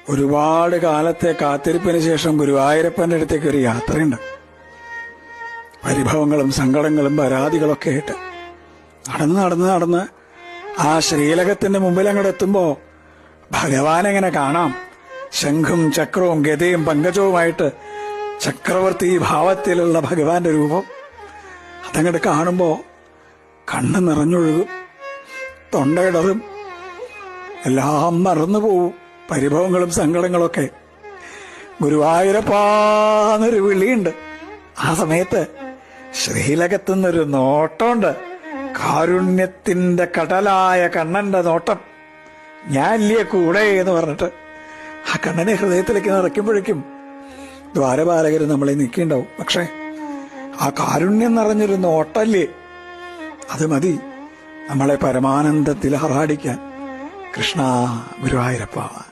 ഒരുപാട് കാലത്തെ കാത്തിരിപ്പിന് ശേഷം ഗുരുവായൂരപ്പന്റെ അടുത്തേക്ക് ഒരു യാത്രയുണ്ട്. പരിഭവങ്ങളും സങ്കടങ്ങളും പരാതികളൊക്കെ ആയിട്ട് നടന്ന് ആ ശ്രീലകത്തിന്റെ മുമ്പിൽ അങ്ങോട്ട് എത്തുമ്പോ ഭഗവാൻ എങ്ങനെ കാണാം. ശംഖും ചക്രവും ഗതയും പങ്കജവുമായിട്ട് ചക്രവർത്തി ഭാവത്തിലുള്ള ഭഗവാന്റെ രൂപം അതങ്ങോട്ട് കാണുമ്പോ കണ്ണ് നിറഞ്ഞൊഴുകും, തൊണ്ടയിടറും, എല്ലാം മറന്നുപോവും. പരിഭവങ്ങളും സങ്കടങ്ങളൊക്കെ. ഗുരുവായൂരപ്പാന്നൊരു വിളിയുണ്ട്. ആ സമയത്ത് ശ്രീലകത്തുനിന്നൊരു നോട്ടമുണ്ട്. കാരുണ്യത്തിന്റെ കടലായ കണ്ണന്റെ നോട്ടം. ഞാനില്ലേ കൂടെ എന്ന് പറഞ്ഞിട്ട് ആ കണ്ണനെ ഹൃദയത്തിലേക്ക് നിറയ്ക്കുമ്പോഴേക്കും ദ്വാരപാലകർ നമ്മളെ നിൽക്കിണ്ടാവും. പക്ഷെ ആ കാരുണ്യം നിറഞ്ഞൊരു നോട്ടല്ലേ, അത് മതി നമ്മളെ പരമാനന്ദത്തിൽ ആറാടിക്കാൻ. കൃഷ്ണ ഗുരുവായൂരപ്പ.